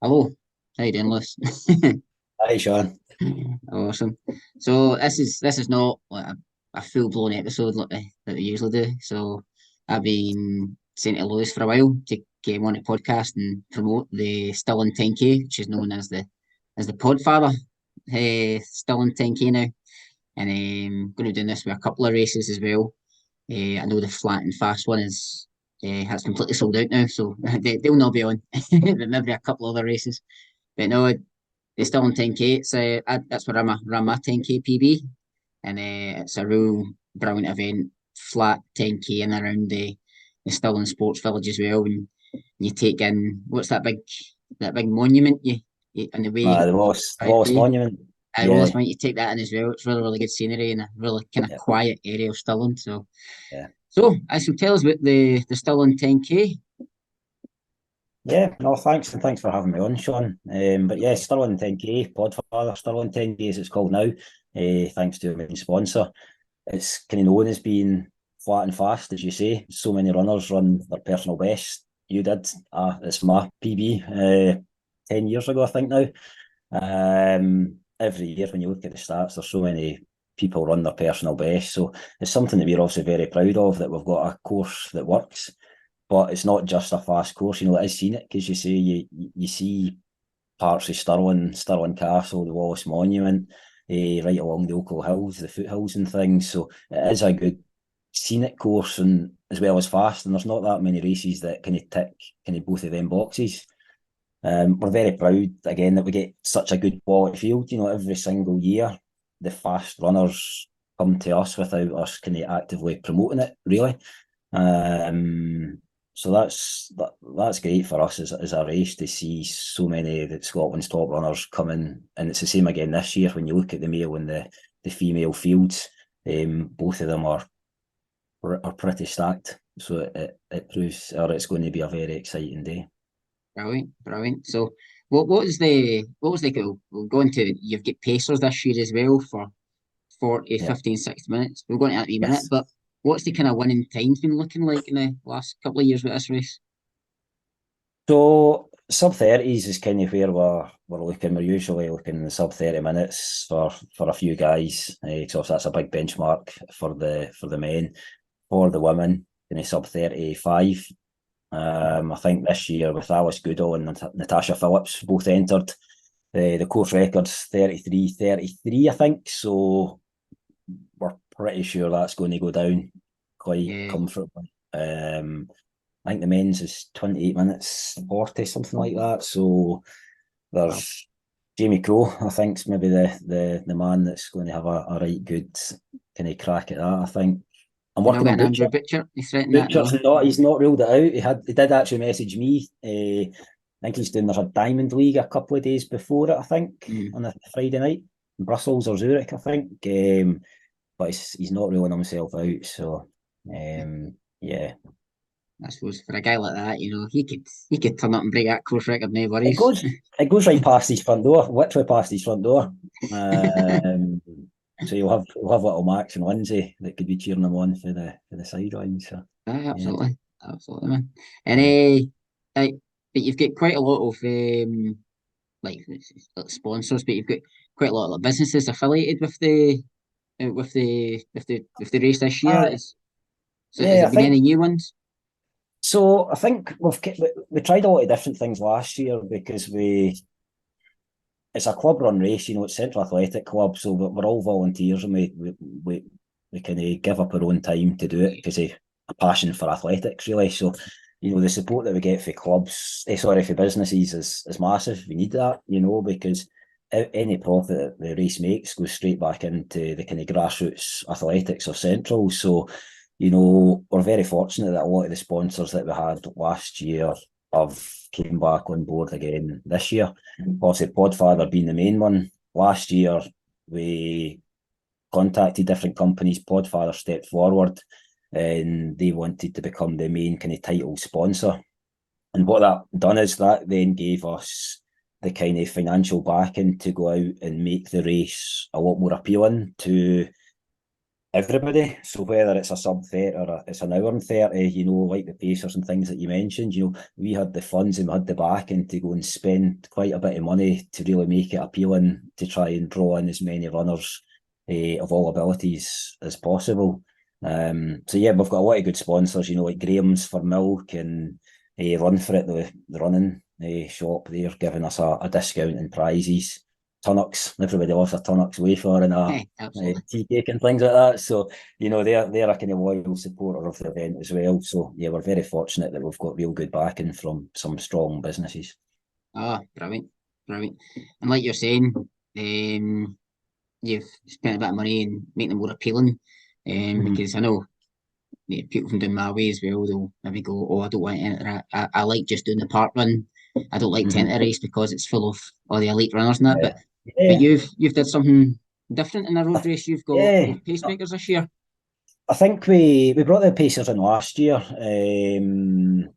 Hello, how you doing, Lewis? Hi, Sean. Awesome. So this is not like a full blown episode like that we usually do. So I've been saying to Lewis for a while to get him on a podcast and promote the Stirling 10K, which is known as the Podfather Stirling 10K now, and going to be doing this with a couple of races as well. I know the flat and fast one has completely sold out now, so they'll not be on, but maybe a couple other races. But no, it's still on 10K. That's where I ran my 10K PB, and it's a real brilliant event, flat 10K and around the Stirling Sports Village as well. And you take in what's that big monument you and the way you The get Wallace, drive through. Monument. I Yeah, always want you to take that in as well. It's really good scenery and a really kind of yeah, quiet area of Stirling. yeah. So I shall tell us about the Stirling 10K. Yeah, no, thanks and thanks for having me on, Sean. But yeah, Stirling 10K, PODfather Stirling 10K as it's called now. Thanks to our main sponsor. It's kind of known as being flat and fast, as you say. So many runners run their personal best. You did. It's my PB 10 years ago, I think now. Every year when you look at the stats, there's so many people run their personal best. So it's something that we're also very proud of, that we've got a course that works. But it's not just a fast course, it is scenic, as you say. You see parts of Stirling Castle, the Wallace Monument, right along the Oakle Hills, the foothills and things. So it is a good scenic course and as well as fast. And there's not that many races that kind of tick kind of both of them boxes. We're very proud again that we get such a good quality field. Every single year the fast runners come to us without us kind of actively promoting it, really. So that's great for us as a race to see so many of Scotland's top runners coming, and it's the same again this year. When you look at the male and the female fields, both of them are pretty stacked. So it proves, or it's going to be a very exciting day. Brilliant, brilliant. So, what was the goal? We'll go into you've got pacers this year as well for 40, Yeah. 15, 60 minutes. We'll go into that in a minute. Yes. But what's the kind of winning times been looking like in the last couple of years with this race? So sub 30s is kind of where we're looking. We're usually looking in the sub 30 minutes for a few guys. So that's a big benchmark for the men. For the women, in a sub 35. I think this year with Alice Goodall and Natasha Phillips both entered. The course record's 33:33, I think. So we're pretty sure that's going to go down quite Yeah, comfortably. I think the men's is 28 minutes 40, something like that. So well, there's Jamie Crow, I think's maybe the man that's going to have a right good kind of crack at that, I think. I'm you're not working on getting Butcher. Andrew Butcher. You threatened that, Butcher's no? not. He's not ruled it out. He did actually message me. I think he's doing. There's a Diamond League a couple of days before it. I think Mm, on a Friday night in Brussels or Zurich. I think. But he's not ruling himself out. So yeah, I suppose for a guy like that, he could turn up and break that course record, no it worries. goes it goes right past his front door, literally past his front door. Um, so you'll have little Max and Lindsay that could be cheering him on for the sideline. So Aye, yeah, absolutely, absolutely, man. And yeah. but you've got quite a lot of like sponsors, but you've got quite a lot of like, businesses affiliated with the race this year. Uh, Has yeah, there I been think any new ones? so. I think we tried a lot of different things last year because it's a club run race. It's Central Athletic Club, so we're all volunteers and we kind of give up our own time to do it because of a passion for athletics, really. So the support that we get for clubs, for businesses is massive. We need that, because any profit that the race makes goes straight back into the kind of grassroots athletics of Central. So we're very fortunate that a lot of the sponsors that we had last year have came back on board again this year. Obviously, PodFather being the main one. Last year, we contacted different companies. PodFather stepped forward and they wanted to become the main kind of title sponsor. And what that done is that then gave us the kind of financial backing to go out and make the race a lot more appealing to everybody. So whether it's a sub 30 or it's an hour and 30, like the Pacers and things that you mentioned, we had the funds and we had the backing to go and spend quite a bit of money to really make it appealing, to try and draw in as many runners of all abilities as possible. So yeah, we've got a lot of good sponsors, like Graham's for milk and Run for It, the running shop. They're giving us a discount and prizes. Tunnocks, everybody loves a Tunnocks wafer and a Absolutely. tea cake and things like that. So, they're a kind of loyal supporter of the event as well. So yeah, we're very fortunate that we've got real good backing from some strong businesses. Ah, brilliant, brilliant. And like you're saying, you've spent a bit of money in making them more appealing. Mm-hmm. Because I know people from down my way as well, they'll maybe go, "Oh, I don't want to enter that. I like just doing the park run. I don't like to Mm-hmm. enter a race because it's full of all the elite runners and that." Yeah. But Yeah. you've did something different in a road race. You've got Yeah. your pacemakers this year. I think we brought the Pacers in last year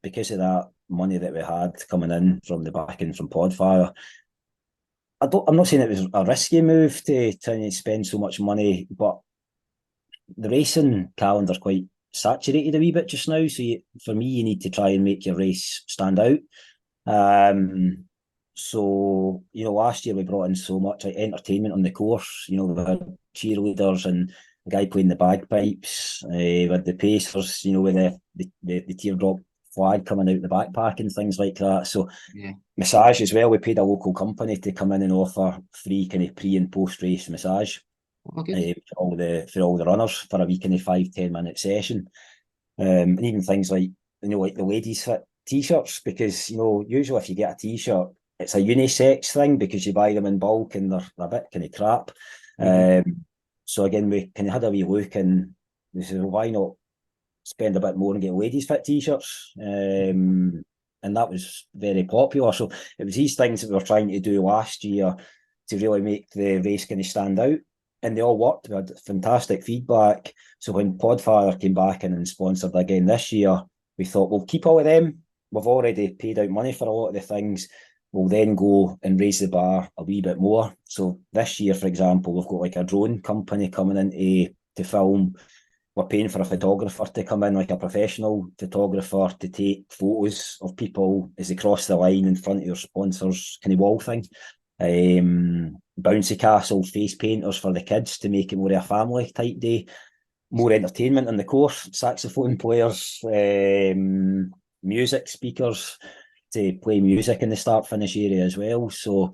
because of that money that we had coming in from the backing from PODfather. I'm not saying it was a risky move to try and spend so much money, but the racing calendar's quite saturated a wee bit just now. So for me, you need to try and make your race stand out. So last year we brought in so much like entertainment on the course. We had cheerleaders and the guy playing the bagpipes. We had the Pacers. With the teardrop flag coming out the backpack and things like that. So Yeah. massage as well. We paid a local company to come in and offer free kind of pre and post race massage Oh, good. for all the runners for a wee kind of 5-10 minute session. And even things like like the ladies fit t-shirts, because usually if you get a t-shirt, it's a unisex thing because you buy them in bulk and they're a bit kind of crap. Mm-hmm. So again, we kind of had a wee look and we said, well, why not spend a bit more and get ladies fit t-shirts? And that was very popular. So it was these things that we were trying to do last year to really make the race kind of stand out. And they all worked. We had fantastic feedback. So when PodFather came back in and sponsored again this year, we thought we'll keep all of them. We've already paid out money for a lot of the things. We'll then go and raise the bar a wee bit more. So this year, for example, we've got like a drone company coming in to film. We're paying for a photographer to come in, like a professional photographer, to take photos of people as they cross the line in front of your sponsors kind of wall thing. Bouncy castle face painters for the kids to make it more of a family type day. More entertainment on the course, saxophone players, music speakers to play music in the start finish area as well. So,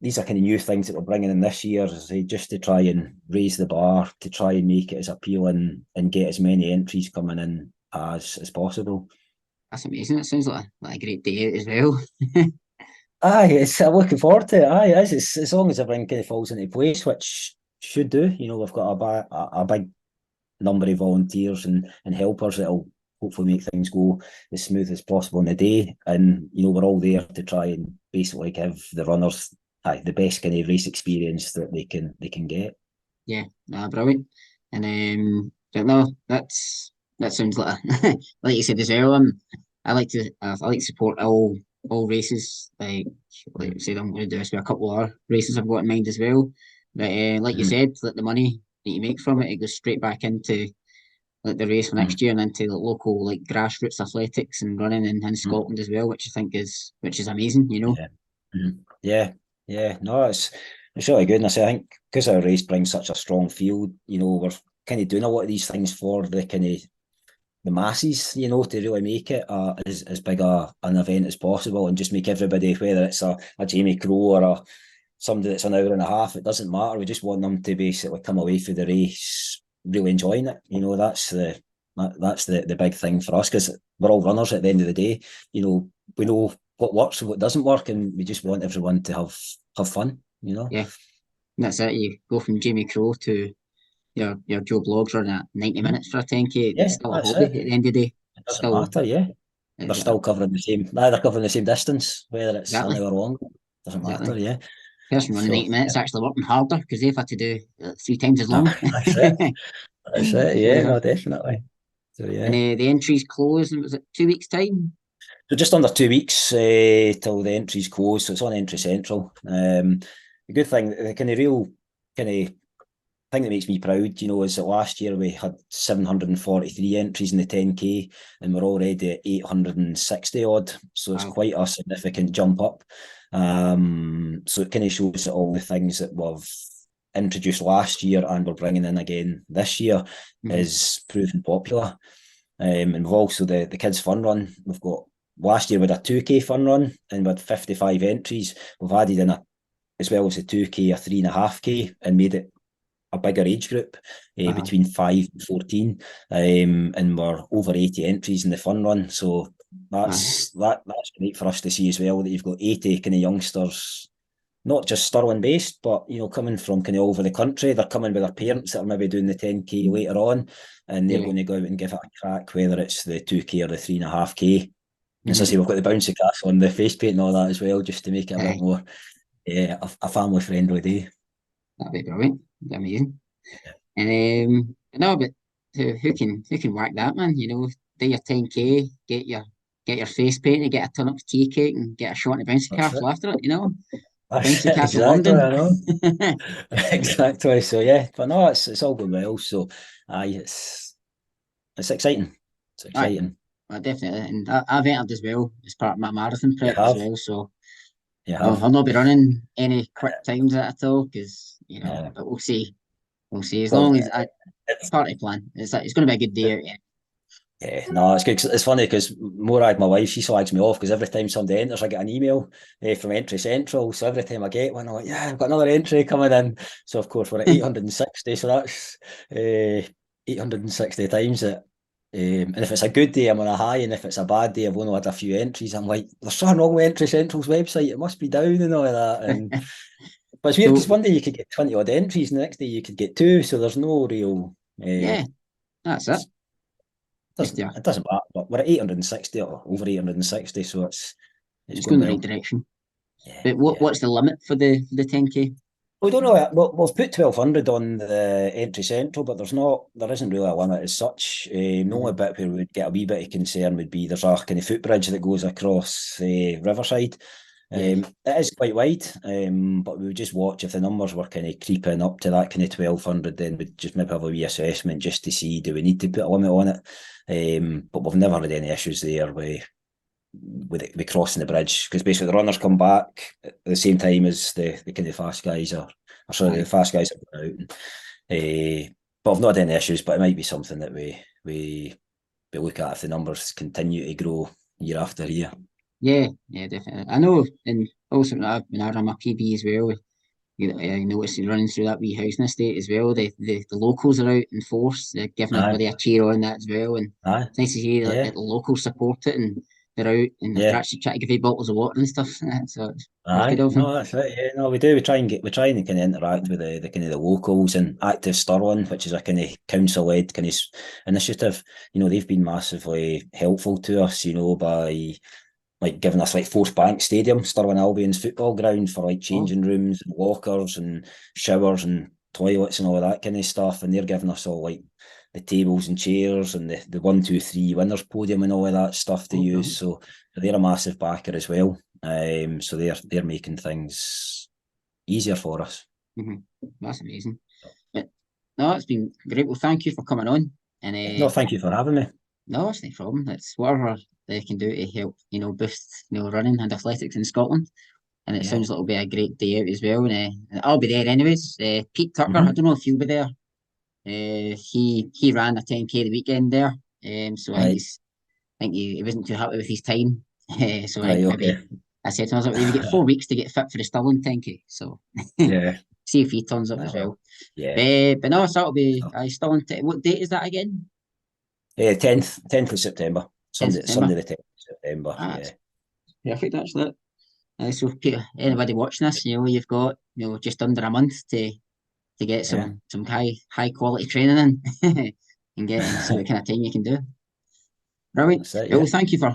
these are kind of new things that we're bringing in this year, just to try and raise the bar, to try and make it as appealing and get as many entries coming in as possible. That's amazing. It sounds like a great day out as well. Aye, I'm looking forward to it. Aye, it is. It's, as long as everything kind of falls into place, which should do. We've got a big number of volunteers and helpers that'll hopefully make things go as smooth as possible in the day. And we're all there to try and basically give the runners the best kind of race experience that they can get. Yeah, brilliant. And but no, that sounds like like you said as well. I like to support all races. Like I said, I'm going to do this with a couple of other races I've got in mind as well. But like you Mhm. said, like the money that you make from it, it goes straight back into like the race for next Mhm. year and into like local like grassroots athletics and running in Mhm. Scotland as well, which I think is amazing. Yeah. Mhm. Yeah. Yeah. No, it's really good. And I think because our race brings such a strong field, we're kind of doing a lot of these things for the kind of the masses, to really make it as big an event as possible, and just make everybody, whether it's a Jamie Crow or somebody that's an hour and a half, it doesn't matter. We just want them to basically come away for the race really enjoying it. That's the big thing for us, because we're all runners at the end of the day. We know what works and what doesn't work, and we just want everyone to have fun. Yeah, and that's it. You go from Jamie Crow to your Joe Blogs running at 90 minutes for a 10K. It's Yeah, still a that's hobby it. at the end of the day. It doesn't Still, matter. Yeah, they're is still covering the same. They're covering the same distance, whether it's an exactly, hour long. Doesn't matter. exactly. Yeah. Person running So 90 minutes actually working harder because they've had to do 3 times as long. that's it. That's it. Yeah. Uh, No, definitely. So and yeah. the entries close, and was it 2 weeks' time? So just under 2 weeks till the entries close. So it's on Entry Central. The good thing, the kind of real kind of thing that makes me proud, is that last year we had 743 entries in the 10K and we're already at 860 odd. So it's Wow. quite a significant jump up. So it kind of shows that all the things that we've introduced last year and we're bringing in again this year is proving popular. And we've also the kids fun run. We've got last year we had a 2K fun run and we had 55 entries. We've added in as well as the 2K, a 3.5K, and made it a bigger age group, between 5 and 14. And we're over 80 entries in the fun run. So that's great for us to see as well, that you've got 80 kind of youngsters, not just Stirling based, but coming from kind of all over the country. They're coming with their parents that are maybe doing the 10K later on, and they're going to go out and give it a crack, whether it's the 2K or the 3.5K. As I say, we've got the bouncy castle and the face paint and all that as well, just to make it a bit more a family friendly day. That'd be brilliant. That'd be amazing. No, but who can whack that, man? Do your 10K, get your face painted, get a turn up tea cake, and get a shot in the bouncy That's it. castle after it. That's Bouncy Castle London. I know. Exactly. So yeah, but no, it's all going well. So it's exciting. It's exciting. Well, definitely, and I've entered as well as part of my marathon You prep as have. well. So You have. I'll not be running any quick times at all because Yeah. but we'll see. We'll see. As Well, long as it's part of the plan. It's going to be a good day out. Yeah. Yeah, no, it's good. It's funny because Morag, my wife, she slags me off because every time somebody enters, I get an email from Entry Central. So every time I get one, I'm like, yeah, I've got another entry coming in. So of course we're at 860. So that's 860 times it. And if it's a good day, I'm on a high, and if it's a bad day, I've only had a few entries. I'm like, there's something wrong with Entry Central's website. It must be down and all of that. And but it's weird because one day you could get 20 odd entries, and the next day you could get 2. So there's no real. Yeah, that's it. It doesn't matter, but we're at 860 or over 860, so it's going going the well. right direction. Yeah, but what's the limit for the 10K? We don't know. We've put 1,200 on the Entry Central, but there isn't really a limit as such. The only bit where we'd get a wee bit of concern would be there's a kind of footbridge that goes across Riverside. It is quite wide, but we would just watch if the numbers were kind of creeping up to that kind of 1,200, then we'd just maybe have a wee assessment just to see, do we need to put a limit on it? But we've never had any issues there with crossing the bridge, because basically the runners come back at the same time as the kind of fast guys the fast guys are going out. But I've not had any issues, but it might be something that we look at if the numbers continue to grow year after year. Yeah, definitely. I know, and also when I run my PB as well, I noticed running through that wee housing estate as well. The locals are out in force. They're giving everybody a cheer on that as well, and it's nice to see that the locals support it and they're out and they're actually trying to give you bottles of water and stuff. So it's good of them. No, that's it. Yeah, no, we do. We try and kind of interact with the kind of the locals, and Active Stirling, which is a kind of council-led kind of initiative. They've been massively helpful to us. By like giving us like Forth Bank Stadium, Stirling Albion's football ground, for like changing rooms and lockers and showers and toilets and all of that kind of stuff. And they're giving us all like the tables and chairs and the 1, 2, 3 winners podium and all of that stuff to use. So they're a massive backer as well. So they're making things easier for us. That's amazing. But no, it's been great. Well, thank you for coming on. And no, thank you for having me. No, it's no problem. It's whatever they can do to help, boost, running and athletics in Scotland. And it sounds like it'll be a great day out as well. And I'll be there anyways. Pete Tucker, I don't know if you'll be there. He ran a 10K the weekend there. So I think he wasn't too happy with his time. So maybe I said to him, we get 4 weeks to get fit for the Stirling 10K. So see if he turns up as well. But no, so that'll be Stirling. What date is that again? 10th of September. Sunday the 10th of September. Perfect, actually. So Peter, anybody watching this, you've got just under a month to get some high quality training in and see what kind of time you can do. Brilliant. Well, thank you for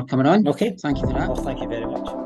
coming on. Okay. Thank you for that. Well, thank you very much.